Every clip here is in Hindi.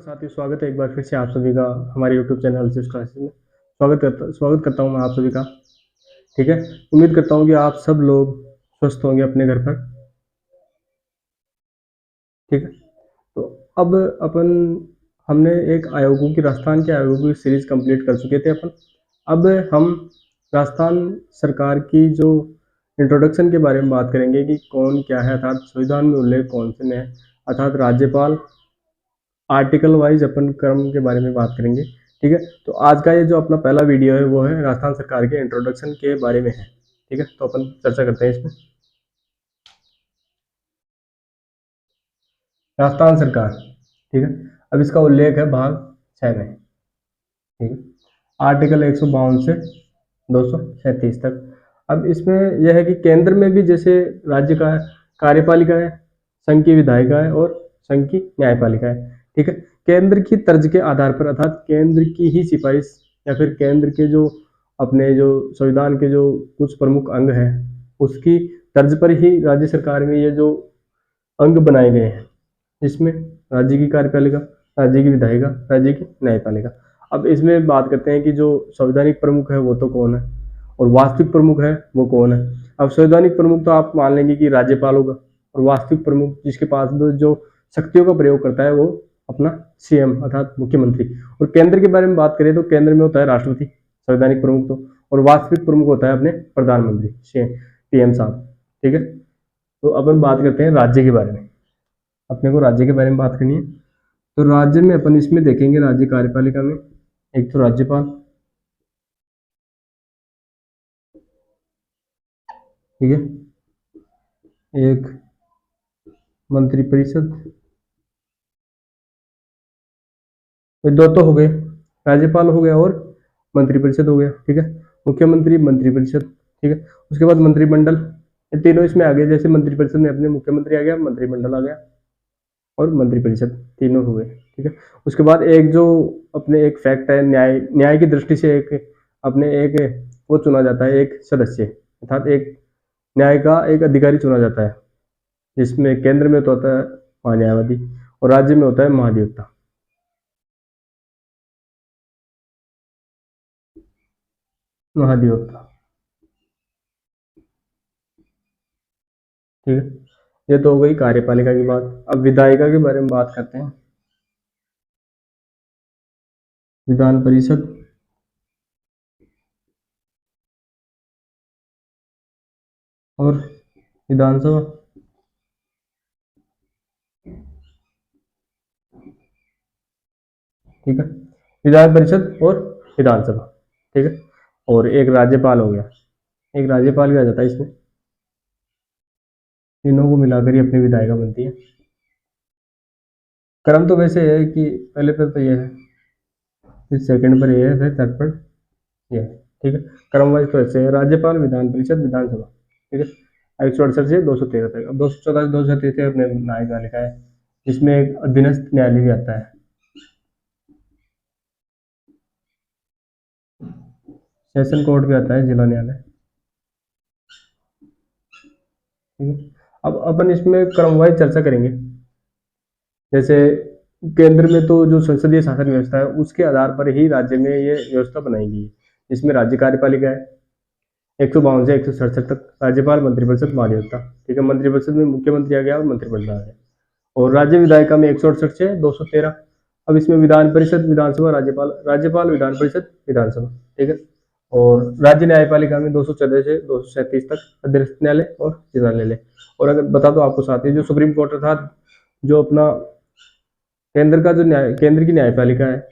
साथियों, स्वागत है एक बार फिर से आप सभी का हमारे YouTube चैनल एलसीएस क्लासेस में। स्वागत करता हूं मैं आप सभी का। ठीक है, उम्मीद करता हूं कि आप सब लोग स्वस्थ होंगे अपने घर पर। ठीक है, तो अब अपन हमने एक आयोगों की राजस्थान के आयोगों की सीरीज कंप्लीट कर चुके थे अपन। अब हम राजस्थान सरकार की जो इंट्रोडक्शन के बारे में बात करेंगे कि कौन क्या है, अर्थात संविधान में उल्लेख कौन से में है, अर्थात राज्यपाल आर्टिकल वाइज अपन क्रम के बारे में बात करेंगे। ठीक है, तो आज का ये जो अपना पहला वीडियो है वो है राजस्थान सरकार के इंट्रोडक्शन के बारे में है। ठीक है, तो अपन चर्चा करते हैं इसमें। राजस्थान सरकार, ठीक है, अब इसका उल्लेख है भाग 6 में। ठीक है, आर्टिकल 152 से 237 तक। अब इसमें यह है कि केंद्र में भी जैसे राज्य का कार्यपालिका है, संघ की विधायिका है और संघ की न्यायपालिका है। ठीक है, केंद्र की तर्ज के आधार पर, अर्थात केंद्र की ही सिफारिश या फिर केंद्र के जो अपने जो संविधान के जो कुछ प्रमुख अंग हैं उसकी तर्ज पर ही राज्य सरकार में ये जो अंग बनाए गए हैं, इसमें राज्य की कार्यपालिका, राज्य की विधायिका, राज्य की न्यायपालिका। अब इसमें बात करते हैं कि जो संवैधानिक प्रमुख है वो तो कौन है और वास्तविक प्रमुख है वो कौन है। अब संवैधानिक प्रमुख तो आप मान लेंगे कि राज्यपाल होगा, और वास्तविक प्रमुख जिसके पास जो शक्तियों का प्रयोग करता है वो अपना सीएम अर्थात मुख्यमंत्री। और केंद्र के बारे में बात करें तो केंद्र में होता है राष्ट्रपति, संवैधानिक प्रमुख तो, और वास्तविक प्रमुख होता है अपने प्रधानमंत्री पीएम साहब। ठीक है, तो अपन बात करते हैं राज्य के बारे में। अपने को राज्य के बारे में बात करनी है, तो राज्य में अपन इसमें देखेंगे राज्य कार्यपालिका में एक तो राज्यपाल, ठीक है, एक मंत्रिपरिषद, दो तो हो गए, राज्यपाल हो गया और मंत्रिपरिषद हो गया। ठीक है, मुख्यमंत्री, मंत्रिपरिषद, ठीक है, उसके बाद मंत्रिमंडल, ये तीनों इसमें आ गए। जैसे मंत्रिपरिषद में अपने मुख्यमंत्री आ गया, मंत्रिमंडल आ गया और मंत्रिपरिषद, तीनों हुए। ठीक है, उसके बाद एक जो अपने एक फैक्ट है, न्याय की दृष्टि से एक अपने एक वो चुना जाता है, एक सदस्य, अर्थात एक न्याय का एक अधिकारी चुना जाता है, जिसमें केंद्र में तो होता है महान्यायवादी और राज्य में होता है महाधिवक्ता। महाधिवक्ता, ठीक है, ये तो हो गई कार्यपालिका की बात। अब विधायिका के बारे में बात करते हैं। विधान परिषद, और विधानसभा, ठीक है, विधान परिषद और विधानसभा, ठीक है, और एक राज्यपाल हो गया। एक राज्यपाल भी आ जाता है इसमें, तीनों को मिलाकर ही अपनी विधायिका बनती है। क्रम तो वैसे है कि पहले पर तो ये है, फिर सेकंड पर ये है, फिर थर्ड पर ये है। ठीक है, क्रम वाइज तो ऐसे है, राज्यपाल, विधान परिषद, विधानसभा। ठीक है, 168 से 213 तक। अब 214 233 अपने न्यायपालिका है, जिसमें एक अधीनस्थ न्यायालय भी आता है, सेशन कोर्ट भी आता है, जिला न्यायालय। ठीक है, अब अपन इसमें क्रम वाइज चर्चा करेंगे। जैसे केंद्र में तो जो संसदीय शासन व्यवस्था है उसके आधार पर ही राज्य में ये व्यवस्था बनाई गई है, जिसमें राज्य कार्यपालिका है 152 से 167 तक, राज्यपाल, मंत्रिपरिषद, महाधिवक्ता। ठीक है, मंत्रिपरिषद में मुख्यमंत्री आ गया और मंत्रिमंडल आ गया, और राज्य विधायिका में 168 से 213। अब इसमें विधान परिषद, विधानसभा, राज्यपाल, विधान परिषद, विधानसभा। ठीक है, और राज्य न्यायपालिका में 214 से 237 तक, अधीनस्थ न्यायालय और जिला न्यायालय। और अगर बता दो आपको साथ ही, जो सुप्रीम कोर्ट अर्थात जो अपना केंद्र का जो केंद्र की न्यायपालिका है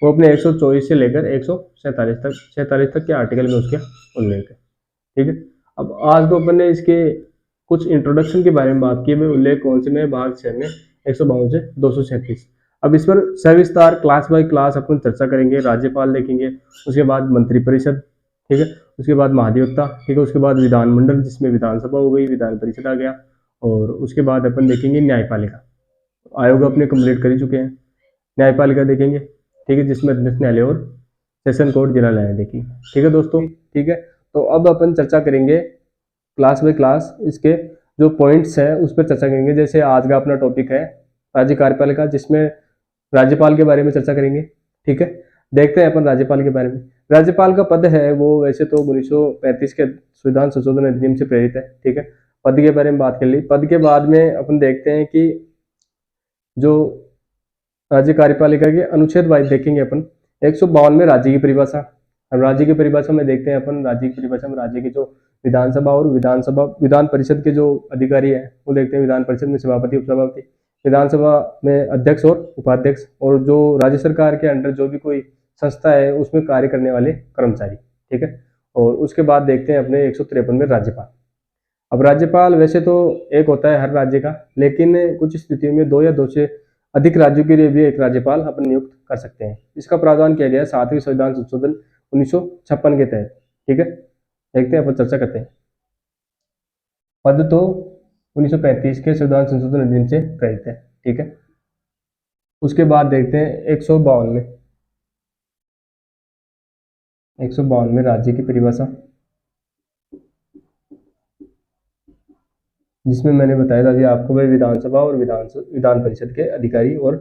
वो अपने 124 से लेकर 147 तक के आर्टिकल में उसका उल्लेख है। ठीक है, अब आज तो अपन ने इसके कुछ इंट्रोडक्शन के बारे में बात की। मैं उल्लेख कौन से में, भाग 6 में 152 से 237। अब इस पर सविस्तार क्लास बाय क्लास अपन चर्चा करेंगे। राज्यपाल देखेंगे, उसके बाद मंत्रिपरिषद, ठीक है, उसके बाद महाधिवक्ता, ठीक है, उसके बाद विधानमंडल जिसमें विधानसभा हो गई, विधान परिषद आ गया, और उसके बाद अपन देखेंगे न्यायपालिका। आयोग अपने कंप्लीट कर ही चुके हैं। न्यायपालिका देखेंगे, ठीक है, जिसमें अधीनस्थ न्यायालय और सेशन कोर्ट, जिला न्यायालय देखेंगे। ठीक है दोस्तों, ठीक है, तो अब अपन चर्चा करेंगे क्लास बाय क्लास, इसके जो पॉइंट्स हैं उस पर चर्चा करेंगे। जैसे आज का अपना टॉपिक है राज्य कार्यपालिका, जिसमें राज्यपाल के बारे में चर्चा करेंगे। ठीक है, देखते हैं अपन राज्यपाल के बारे में। राज्यपाल का पद है वो वैसे तो 1935 के संविधान संशोधन अधिनियम से प्रेरित है। ठीक है, पद के बारे में बात कर ली। पद के बाद में अपन देखते हैं कि जो राज्य कार्यपालिका के अनुच्छेद वाइज देखेंगे अपन। 152 में राज्य की परिभाषा। अब राज्य की परिभाषा में देखते हैं अपन, राज्य की परिभाषा में राज्य की जो विधानसभा और विधान परिषद के जो अधिकारी है वो देखते हैं। विधान परिषद में सभापति, उपसभापति, विधानसभा में अध्यक्ष और उपाध्यक्ष, और जो राज्य सरकार के अंडर जो भी कोई संस्था है उसमें कार्य करने वाले कर्मचारी। ठीक है, और उसके बाद देखते हैं अपने 153 में राज्यपाल। अब राज्यपाल वैसे तो एक होता है हर राज्य का, लेकिन कुछ स्थितियों में 2 या 2 से अधिक राज्यों के लिए भी एक राज्यपाल अपन नियुक्त कर सकते हैं। इसका प्रावधान किया गया है 7वें संविधान संशोधन 1956 के तहत। ठीक है, देखते हैं अपन चर्चा करते हैं। पद तो 1935 के संविधान संशोधन अधिनियम से प्रेरित है। ठीक है, उसके बाद देखते हैं 152 में राज्य की परिभाषा, जिसमें मैंने बताया था कि आपको भाई विधानसभा और विधान परिषद के अधिकारी और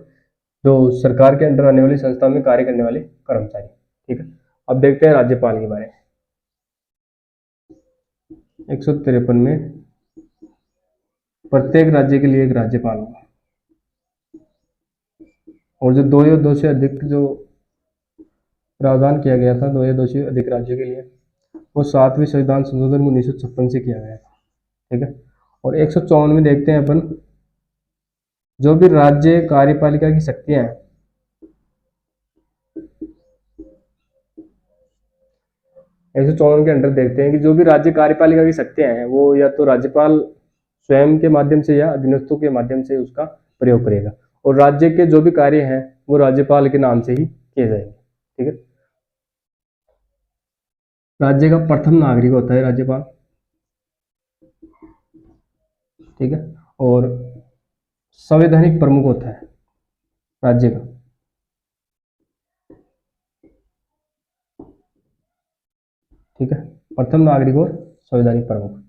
जो सरकार के अंडर आने वाली संस्था में कार्य करने वाले कर्मचारी। ठीक है, अब देखते हैं राज्यपाल के बारे में। 153 में प्रत्येक राज्य के लिए एक राज्यपाल होगा, और जो 2 या 2 से अधिक जो प्रावधान किया गया था 2 या 2 से अधिक राज्यों के लिए, वो 7वें संविधान संशोधन 1956 से किया गया था। ठीक है, और 154 में देखते हैं अपन, जो भी राज्य कार्यपालिका की शक्तियां हैं, के अंडर देखते हैं कि जो भी राज्य कार्यपालिका की शक्तियां हैं वो या तो राज्यपाल स्वयं के माध्यम से या अधीनस्थों के माध्यम से उसका प्रयोग करेगा, और राज्य के जो भी कार्य हैं वो राज्यपाल के नाम से ही किए जाएंगे। ठीक है, राज्य का प्रथम नागरिक होता है राज्यपाल। ठीक है, और संवैधानिक प्रमुख होता है राज्य का। ठीक है, प्रथम नागरिक और संवैधानिक प्रमुख।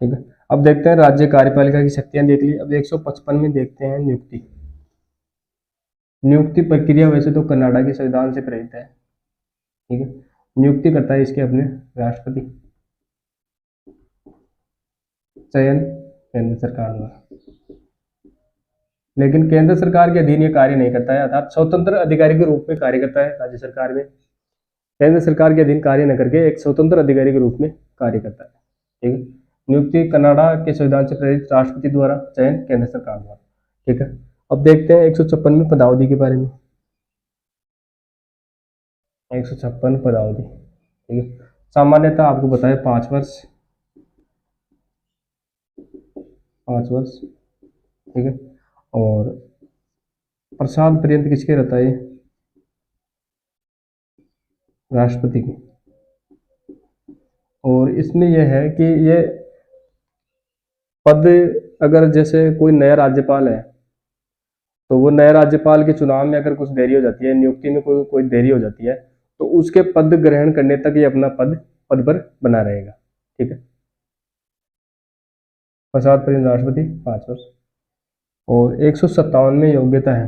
ठीक है, अब देखते हैं राज्य कार्यपालिका की शक्तियां देख ली। अब 155 में देखते हैं नियुक्ति। नियुक्ति प्रक्रिया वैसे तो कनाडा के संविधान से प्रेरित है। ठीक है, नियुक्ति करता है इसके अपने राष्ट्रपति, चयन केंद्र सरकार द्वारा, लेकिन केंद्र सरकार के अधीन ये कार्य नहीं करता है, अर्थात स्वतंत्र अधिकारी के रूप में कार्य करता है राज्य सरकार में। केंद्र सरकार के अधीन कार्य न करके एक स्वतंत्र अधिकारी के रूप में कार्य करता है। ठीक है, नियुक्ति कनाडा के संविधान से प्रेरित, राष्ट्रपति द्वारा, चयन केंद्र सरकार द्वारा। ठीक है, अब देखते हैं 156 में पदावधि के बारे में। 156 पदावधि। ठीक है, सामान्यतः आपको बताया 5 वर्ष। 5 वर्ष। ठीक है, और प्रसाद पर्यंत किसके रहता है? राष्ट्रपति की। और इसमें यह है कि ये पद, अगर जैसे कोई नया राज्यपाल है तो वो नया राज्यपाल के चुनाव में अगर कुछ देरी हो जाती है, नियुक्ति में कोई देरी हो जाती है, तो उसके पद ग्रहण करने तक ये अपना पद पर बना रहेगा। ठीक है, प्रसाद पर्यंत राष्ट्रपति 5 वर्ष। और 157 में योग्यता है।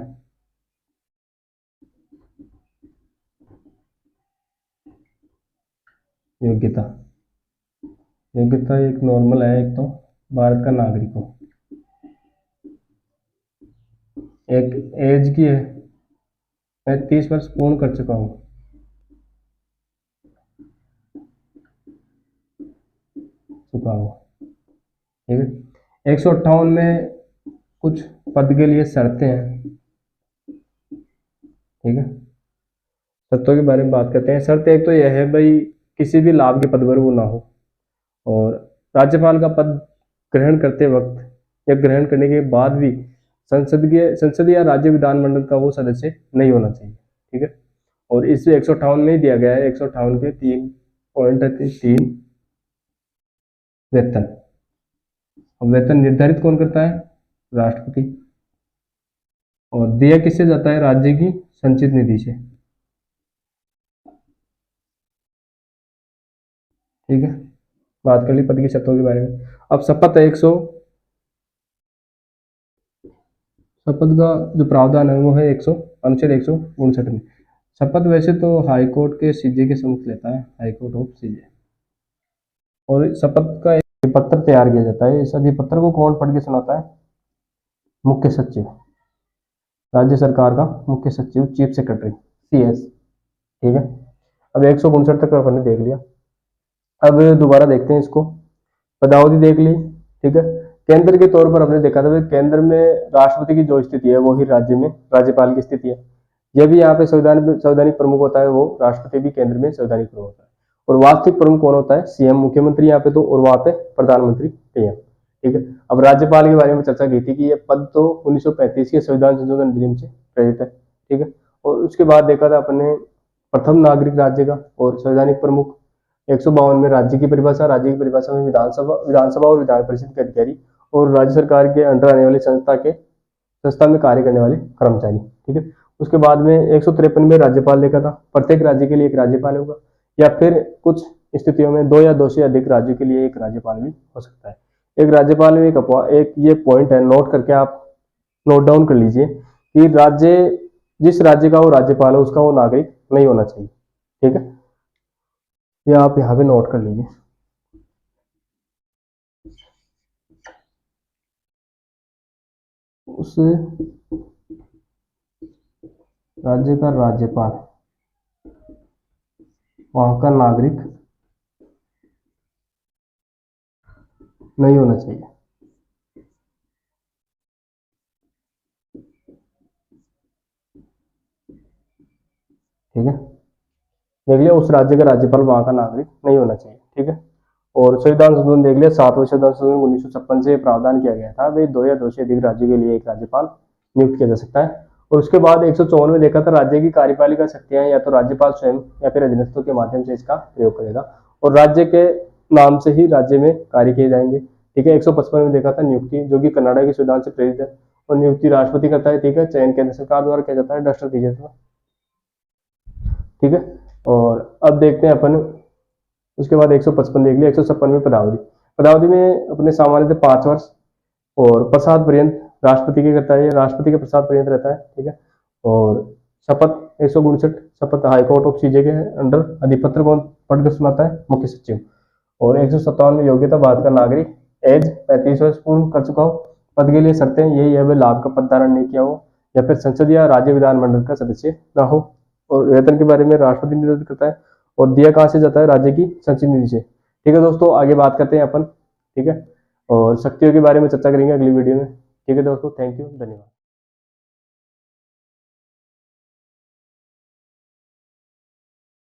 योग्यता एक नॉर्मल है, एक तो भारत का नागरिक हो, एक एज की है, मैं 30 वर्ष पूर्ण कर चुका हूं। ठीक है, 158 में कुछ पद के लिए शर्तें हैं। ठीक है, शर्तों के बारे में बात करते हैं। शर्त एक तो यह है भाई, किसी भी लाभ के पद पर वो ना हो, और राज्यपाल का पद ग्रहण करते वक्त या ग्रहण करने के बाद भी संसद या राज्य विधानमंडल का वो सदस्य नहीं होना चाहिए। ठीक है, और इस 158 में ही दिया गया है। 158 के 3 पॉइंट है। 3 वेतन। अब वेतन निर्धारित कौन करता है? राष्ट्रपति। और दिया किससे जाता है? राज्य की संचित निधि से। ठीक है, बात कर ली पद की शर्तों के बारे में। अब शपथ है। शपथ का जो प्रावधान है वो है अनुच्छेद 159 में। शपथ वैसे तो हाई कोर्ट के सीजे के समक्ष लेता है, हाई कोर्ट ऑफ सीजे, और शपथ का एक पत्र तैयार किया जाता है। इस अधिपत्र को कौन पढ़ के सुनाता है? मुख्य सचिव, राज्य सरकार का मुख्य सचिव, चीफ सेक्रेटरी, CS। ठीक है, अब 159 तक अपन ने देख लिया। अब दोबारा देखते हैं इसको। पदावधि देख ली, ठीक है। केंद्र के तौर पर हमने देखा था केंद्र में राष्ट्रपति की जो स्थिति है वो ही राज्य में राज्यपाल की स्थिति है। यह भी यहाँ पे संवैधानिक प्रमुख होता है, वो राष्ट्रपति भी केंद्र में संवैधानिक प्रमुख होता है। और वास्तविक प्रमुख कौन होता है? CM, मुख्यमंत्री यहाँ पे तो, और वहां पे प्रधानमंत्री PM। ठीक है, अब राज्यपाल के बारे में चर्चा की थी कि ये पद तो 1935 के संविधान संशोधन अधिनियम से प्रेरित है। ठीक है, और उसके बाद देखा था अपने प्रथम नागरिक राज्य का और संवैधानिक प्रमुख। 152 में राज्य की परिभाषा में विधानसभा और विधान परिषद के अधिकारी और राज्य सरकार के अंडर आने वाली संस्था में कार्य करने वाले कर्मचारी। ठीक है, उसके बाद में 153 में राज्यपाल देखा था। प्रत्येक राज्य के लिए एक राज्यपाल होगा, या फिर कुछ स्थितियों में 2 या 2 से अधिक राज्यों के लिए एक राज्यपाल भी हो सकता है। एक राज्यपाल में एक ये पॉइंट है, नोट करके आप नोट डाउन कर लीजिए कि जिस राज्य का वो राज्यपाल है उसका वो नागरिक नहीं होना चाहिए। ठीक है, ये आप यहाँ पे नोट कर लीजिए। उस राज्य का राज्यपाल वहां का नागरिक नहीं होना चाहिए। ठीक है, देख लिया, उस राज्य का राज्यपाल वहां का नागरिक नहीं होना चाहिए। ठीक है, और संविधान संशोधन देख लिया, 7वें संविधान संशोधन 1956 से प्रावधान किया गया था वे 2 या 2 से अधिक राज्यों के लिए एक राज्यपाल नियुक्त किया जा सकता है। और उसके बाद 154 में देखा था राज्य की कार्यपालिका शक्तियां या तो राज्यपाल स्वयं या फिर अधीनस्थों के माध्यम से इसका प्रयोग करेगा, और राज्य के नाम से ही राज्य में कार्य किए जाएंगे। ठीक है, 155 में देखा था नियुक्ति, जो कि कर्नाटक के संविधान से प्रेरित है, और नियुक्ति राष्ट्रपति करता है। ठीक है, चयन केंद्र सरकार द्वारा किया जाता है, डस्टर दीजिए था। ठीक है, और अब देखते हैं अपन उसके बाद 155 देख लिया। 156 में पदावधि में अपने सामान्य 5 वर्ष और प्रसाद पर्यंत राष्ट्रपति के करता है, राष्ट्रपति के प्रसाद पर्यंत रहता है। ठीक है, और शपथ 159 शपथ हाईकोर्ट ऑफ सीजे के अंडर अधिपत्र कौन पढ़कर सुनाता है? मुख्य सचिव। और 157 में योग्यता भारत का नागरिक एज 35 वर्ष पूर्ण कर चुका हो, पद के लिए शर्तें यही है लाभ का पद धारण नहीं किया हो, या फिर संसद या राज्य विधानमंडल का सदस्य न हो, और वेतन के बारे में राष्ट्रपति निर्धारित करता है, और दिया कहाँ से जाता है? राज्य की संचित निधि से। ठीक है दोस्तों, आगे बात करते हैं अपन। ठीक है, और शक्तियों के बारे में चर्चा करेंगे अगली वीडियो में। ठीक है दोस्तों, थैंक यू, धन्यवाद।